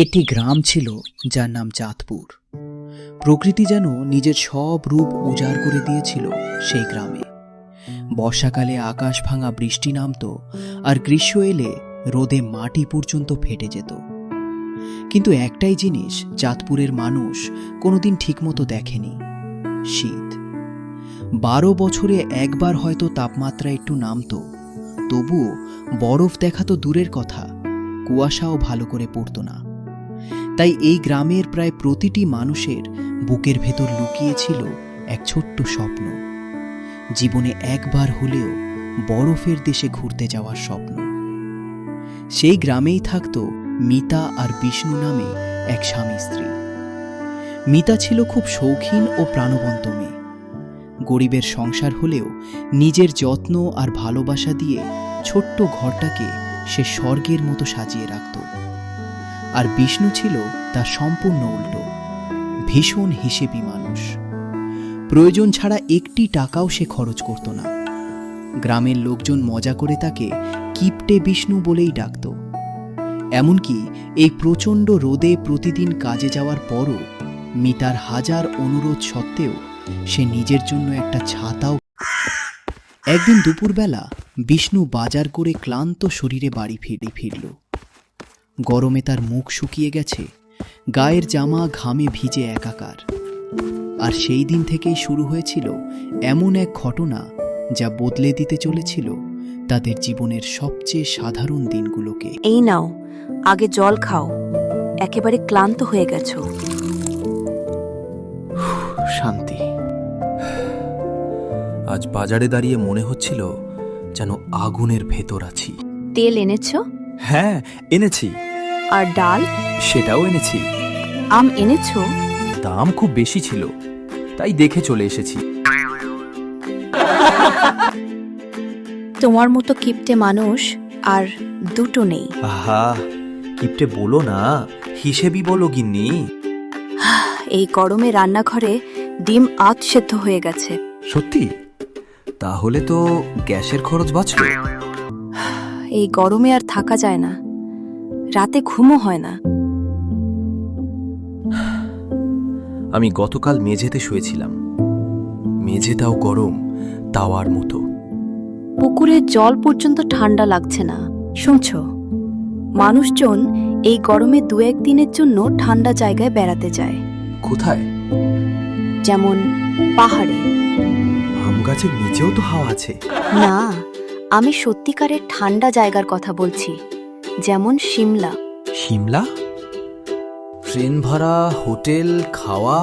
একটি গ্রাম ছিল যার নাম চাঁদপুর। প্রকৃতি যেন নিজের সব রূপ উজাড় করে দিয়েছিল সেই গ্রামে। বর্ষাকালে আকাশ ভাঙা বৃষ্টি নামতো, আর গ্রীষ্ম এলে রোদে মাটি পর্যন্ত ফেটে যেত। কিন্তু একটাই জিনিস চাঁদপুরের মানুষ কোনোদিন ঠিকমতো দেখেনি, শীত। 12 বছরে একবার হয়তো তাপমাত্রা একটু নামতো, তবুও বরফ দেখা তো দূরের কথা, কুয়াশাও ভালো করে পড়তো না। তাই এই গ্রামের প্রায় প্রতিটি মানুষের বুকের ভেতর লুকিয়েছিল এক ছোট্ট স্বপ্ন, জীবনে একবার হলেও বরফের দেশে ঘুরতে যাওয়ার স্বপ্ন। সেই গ্রামেই থাকতো মিতা আর বিষ্ণু নামে এক স্বামী স্ত্রী। মিতা ছিল খুব শৌখিন ও প্রাণবন্ত মেয়ে। গরিবের সংসার হলেও নিজের যত্ন আর ভালোবাসা দিয়ে ছোট্ট ঘরটাকে সে স্বর্গের মতো সাজিয়ে রাখত। আর বিষ্ণু ছিল তার সম্পূর্ণ উল্টো, ভীষণ হিসেবি মানুষ। প্রয়োজন ছাড়া একটি টাকাও সে খরচ করত না। গ্রামের লোকজন মজা করে তাকে কিপটে বিষ্ণু বলেই ডাকত। এমনকি এই প্রচণ্ড রোদে প্রতিদিন কাজে যাওয়ার পরও মিতার হাজার অনুরোধ সত্ত্বেও সে নিজের জন্য একটা ছাতাও। একদিন দুপুরবেলা বিষ্ণু বাজার করে ক্লান্ত শরীরে বাড়ি ফিরল। গরমে তার মুখ শুকিয়ে গেছে, গায়ের জামা ঘামে ভিজে একাকার। আর সেই দিন থেকেই শুরু হয়েছিল এমন এক ঘটনা যা বদলে দিতে চলেছিল তাদের জীবনের সবচেয়ে সাধারণ দিনগুলোকে। এই নাও, আগে জল খাও, একেবারে ক্লান্ত হয়ে গেছো। শান্তি। আজ বাজারে দাঁড়িয়ে মনে হচ্ছিল যেন আগুনের ভেতর আছি। তেল এনেছো? হ্যাঁ, এনেছি। আর ডাল? সেটাও এনেছি। আম এনেছো? দাম খুব বেশি ছিল, তাই দেখে চলে এসেছি। তোমার মতো কিপটে মানুষ আর দুটো নেই। আহা, কিপটে বলো না, হিসেবি বলো গিন্নি। এই গরমে রান্নাঘরে ডিম আধ সেদ্ধ হয়ে গেছে। সত্যি? তাহলে তো গ্যাসের খরচ বাঁচলো। এই গরমে আর থাকা যায় না, রাতে ঘুমও হয় না। আমি গতকাল মেঝেতে শুয়েছিলাম, মেঝেটাও গরম তাওয়ার মতো। পুকুরের জল পর্যন্ত ঠান্ডা লাগছে না। শুনছো, মানুষজন এই গরমে 2-1 দিনের জন্য ঠান্ডা জায়গায় বেড়াতে যায়। কোথায়? যেমন পাহাড়ে। আম গাছের নিচেও তো হাওয়া আছে। না, আমি সত্যিকারের ঠান্ডা জায়গার কথা বলছি, যেমন সিমলা। সিমলা? ট্রেন ভাড়া, হোটেল, খাওয়া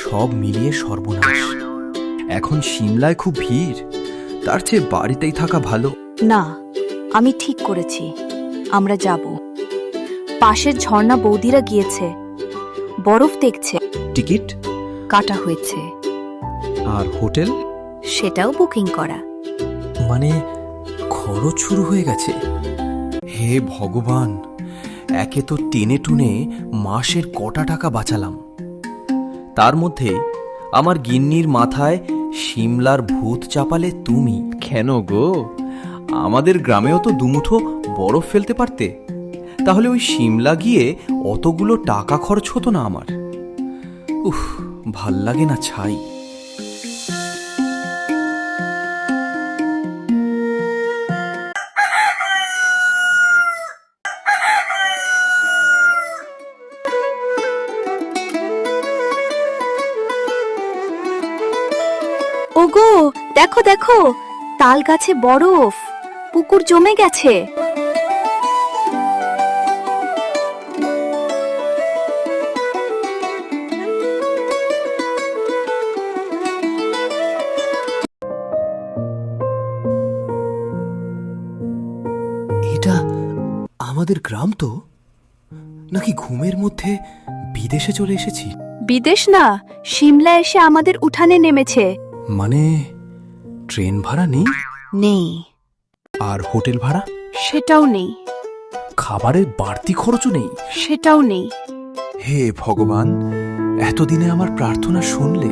সব মিলিয়ে সর্বনাশ। এখন সিমলায় খুব ভিড়, তার চেয়ে বাড়িতেই থাকা ভালো। না, আমি ঠিক করেছি, আমরা যাব। পাশের ঝর্ণা বৌদিরা গিয়েছে, বরফ দেখছে। টিকিট কাটা হয়েছে। আর হোটেল? সেটাও বুকিং করা। মানে খরচ শুরু হয়ে গেছে। হে ভগবান, একে তো টেনে টুনে মাসের কটা টাকা বাঁচালাম, তার মধ্যে আমার গিন্নির মাথায় সিমলার ভূত চাপালে তুমি। কেন গো, আমাদের গ্রামেও তো দুমুঠো বরফ ফেলতে পারতে, তাহলে ওই সিমলা গিয়ে অতগুলো টাকা খরচ হতো না আমার। উফ, ভাল লাগে না ছাই। ওগো, দেখো দেখো, তাল গাছে বরফ, পুকুর জমে গেছে। এটা আমাদের গ্রাম তো, নাকি ঘুমের মধ্যে বিদেশে চলে এসেছি? বিদেশ না, সিমলা এসে আমাদের উঠানে নেমেছে। মানে ট্রেন ভাড়া নেই? নেই। আর হোটেল ভাড়া? সেটাও নেই। খাবারের বাড়তি খরচও নেই? সেটাও নেই। হে ভগবান, এতদিনে আমার প্রার্থনা শুনলে।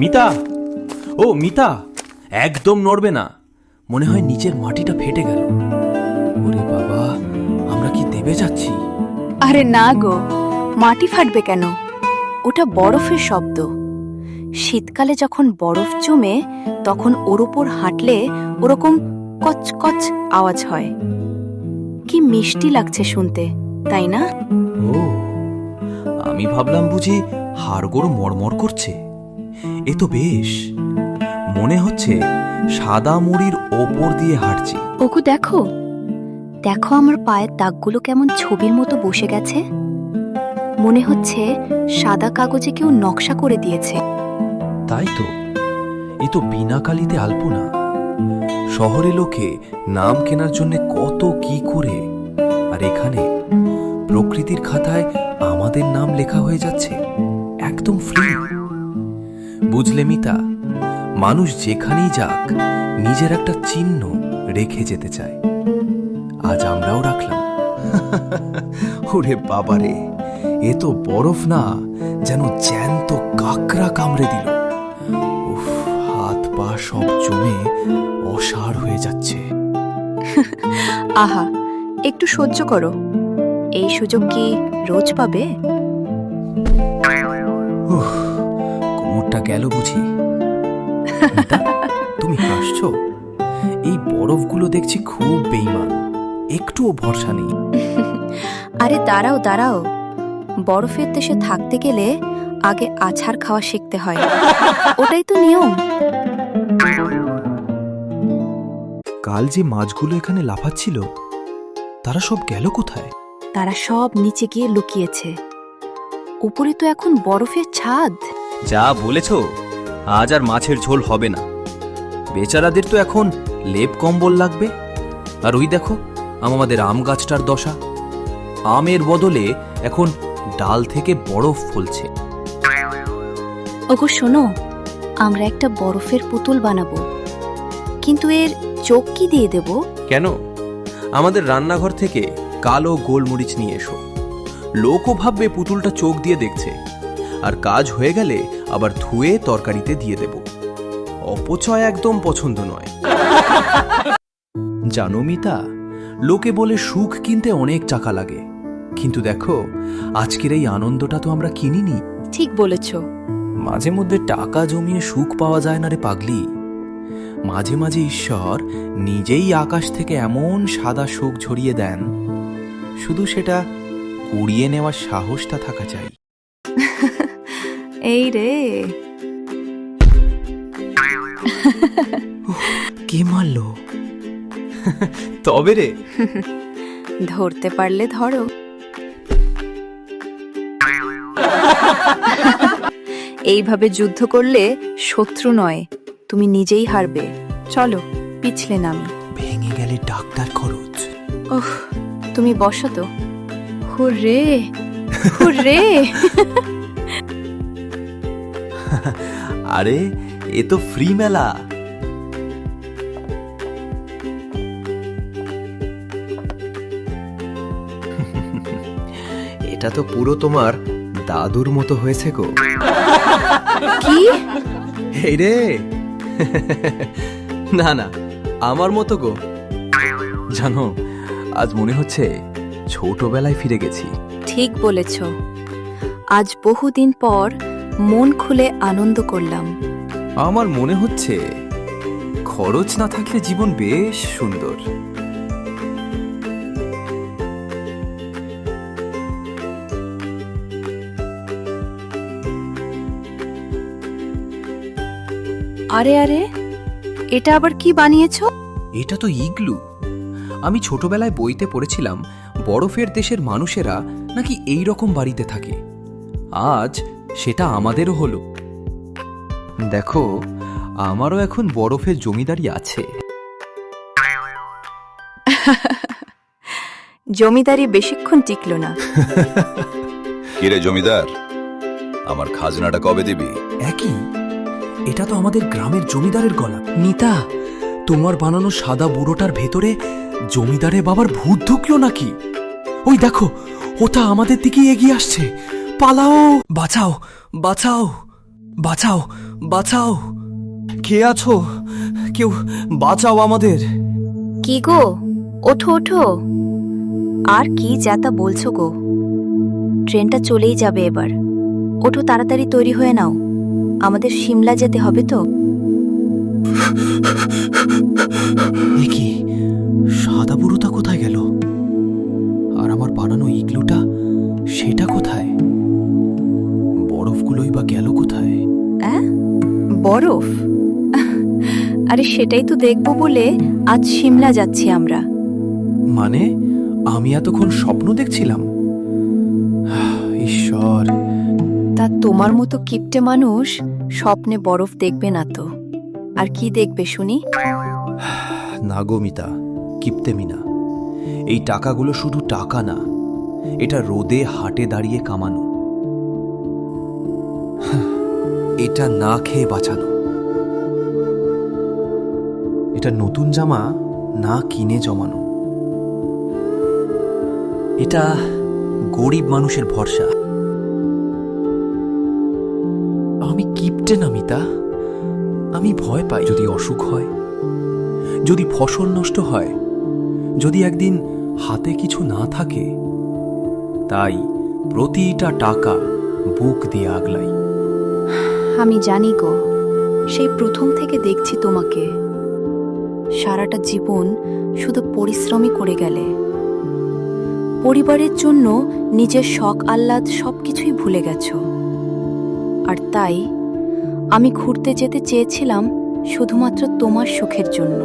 মিতা, ও মিতা, একদম নড়বে না, মনে হয় নিচের মাটিটা ফেটে গেল। ওরে বাবা, আমরা কি দেবে যাচ্ছি? আরে না গো, মাটি ফাটবে কেন? ওটা বরফের শব্দ। শীতকালে যখন বরফ জমে তখন ওর ওপর হাঁটলে ওরকম কচকচ আওয়াজ হয়। কি মিষ্টি লাগছে শুনতে, তাই না? ও, আমি ভাবলাম বুঝি হাড়গোড় মড়মড় করছে। এ তো বেশ, মনে হচ্ছে সাদা মুড়ির ওপর দিয়ে হাঁটছি। ওগো দেখো, দেখো আমার পায়ের দাগগুলো কেমন ছবির মতো বসে গেছে। মনে হচ্ছে সাদা কাগজে কেউ নকশা করে দিয়েছে। তাই তো, এ তো বিনা কালিতে আলপনা। শহরে লোকে নাম কেনার জন্য কত কি করে, আর এখানে প্রকৃতির খাতায় আমাদের নাম লেখা হয়ে যাচ্ছে একদম ফ্রি। বুঝলে মিতা, মানুষ যেখানেই যাক নিজের একটা চিহ্ন রেখে যেতে চায়। আজ আমরাও রাখলাম। ওরে বাবারে, এ তো বরফ না, যেন জ্যান্ত কাকড়া কামড়ে দিল। উফ, হাত পা সব জমে অসাড় হয়ে যাচ্ছে। আহা, একটু সহ্য করো। এই সুযোগ কি রোজ পাবে? উফ, কোমরটা গেল বুঝি। মিতা, তুমি হাসছো? এই বরফগুলো দেখছি খুব বেইমান, একটুও ভরসা নেই। আরে দাঁড়াও দাঁড়াও, বরফের দেশে থাকতে গেলে আগে আছাড় খাওয়া শিখতে হয়। ওটাই তো নিয়ম। কাল যে মাছগুলো এখানে লাফাচ্ছিল, তারা সব গেল কোথায়? তারা সব নিচে গিয়ে লুকিয়েছে। উপরে তো এখন বরফের ছাদ। যা বলেছ, আজ আর মাছের ঝোল হবে না। বেচারাদের তো এখন লেপ কম্বল লাগবে। আর ওই দেখো আমাদের আম গাছটার দশা, আমের বদলে এখন ডাল থেকে বরফ ফলছে। ওগো শোনো, আমরা একটা বরফের পুতুল বানাবো, কিন্তু এর চোখ কি দিয়ে দেব? কেন? আমাদের রান্নাঘর থেকে কালো গোলমরিচ নিয়ে এসো। লোকও ভাববে পুতুলটা চোখ দিয়ে দেখছে, আর কাজ হয়ে গেলে আবার ধুয়ে তরকারিতে দিয়ে দেব। অপচয় একদম পছন্দ নয়। জানো মিতা, লোকে বলে সুখ কিনতে অনেক টাকা লাগে, কিন্তু দেখো আজকের এই আনন্দটা তো আমরা কিনিনি। ঠিক বলেছ। মাঝে মধ্যে টাকা জমিয়ে সুখ পাওয়া যায় না রে পাগলি। মাঝে মাঝে ঈশ্বর নিজেই আকাশ থেকে এমন সাদা সুখ ঝরিয়ে দেন, শুধু সেটা কুড়িয়ে নেওয়ার সাহসটা থাকা চাই। এই রে, কে মারলো? তবে রে, ধরতে পারলে ধরো। এইভাবে যুদ্ধ করলে শত্রু নয়, তুমি নিজেই হারবে। চলো পিছলে নামি। ভেঙে গেলে ডাক্তার খরচ। ওহ, তুমি বসো তো। Hurray hurray. আরে, এ তো ফ্রি মেলা। এটা তো পুরো তোমার দাদুর মতো হয়েছে গো। কি? এই রে, না না, আমার মতো গো। জানো, আজ মনে হচ্ছে ছোটবেলায় ফিরে গেছি। ঠিক বলেছ। আজ বহুদিন পর মন খুলে আনন্দ করলাম। আমার মনে হচ্ছে খরচ না থাকলে জীবন বেশ সুন্দর। আরে আরে, এটা আবার কি বানিয়েছো? এটা তো ইগলু। আমি ছোটবেলায় বইতে পড়েছিলাম বরফের দেশের মানুষেরা নাকি এই রকম বাড়িতে থাকে। আজ সেটা আমাদেরও হলো। দেখো, আমারও এখন বরফের জমিদারি আছে। জমিদারি বেশিক্ষণ টিকলো না। কিরে জমিদার, আমার খাজনাটা কবে দিবি? একই, এটা তো আমাদের গ্রামের জমিদারের গলা। মিতা, তোমার বানানো সাদা বুড়োটার ভেতরে জমিদারের বাবার ভূত ঢুকলো নাকি? ওই দেখো, ওটা আমাদের দিকে এগিয়ে আসছে। পালাও! বাঁচাও বাঁচাও বাঁচাও বাঁচাও! কে আছো? কেউ বাঁচাও আমাদের। কি গো, ওঠো ওঠো। আর কি যাতা বলছো গো? ট্রেনটা চলেই যাবে এবার। ওঠো, তাড়াতাড়ি তৈরি হয়ে নাও, আমাদের সিমলা যেতে হবে তো। এ কি, সাদা বুড়োটা কোথায় গেল? আর আমার বানানো ইগলুটা, সেটা কোথায়? বরফগুলোই বা গেল কোথায়? বরফ? আরে সেটাই তো দেখবো বলে আজ সিমলা যাচ্ছি আমরা। মানে আমি এতক্ষণ স্বপ্ন দেখছিলাম? ঈশ্বর! তা তোমার মতো কিপটে মানুষ স্বপ্নে বরফ দেখবে না তো আর কি দেখবে শুনি? না গো মিতা, কিপ্তেমি না। এই টাকাগুলো শুধু টাকা না, এটা রোদে হাটে দাঁড়িয়ে কামানো। এটা না খেয়ে বাঁচানো। এটা নতুন জামা না কিনে জমানো। এটা গরিব মানুষের ভরসা। আমি কিপটে না মিতা, আমি ভয় পাই যদি অসুখ হয়, যদি ফসল নষ্ট হয়, যদি একদিন হাতে কিছু না থাকে। তাই প্রতিটা টাকা বুক দিয়ে আগলাই। আমি জানি গো, সেই প্রথম থেকে দেখছি তোমাকে। সারাটা জীবন শুধু পরিশ্রমই করে গেলে, পরিবারের জন্য নিজের শখ আহ্লাদ সবকিছুই ভুলে গেছো। আর তাই আমি ঘুরতে যেতে চেয়েছিলাম শুধুমাত্র তোমার সুখের জন্য,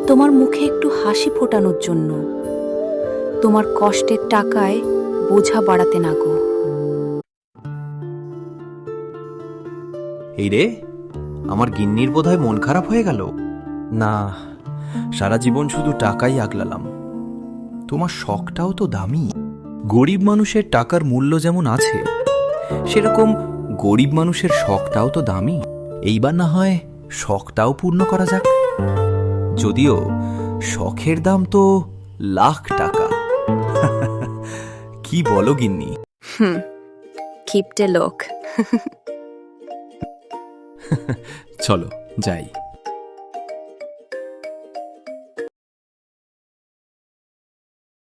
তোমার মুখে একটু হাসি ফোটানোর জন্য, তোমার কষ্টের টাকায় বোঝা বাড়াতে না গো। এই রে, আমার গিন্নির বোধহয় মন খারাপ হয়ে গেল। না, সারা জীবন শুধু টাকাই আগলালাম। তোমার শখটাও তো দামি। গরিব মানুষের টাকার মূল্য যেমন আছে, সেরকম গরিব মানুষের শখটাও তো দামি। এইবার না হয় শখটাও পূর্ণ করা যাক। যদিও শখের দাম তো লাখ টাকা। কি বলো গিন্নি? কিপটে লোক। চলো যাই।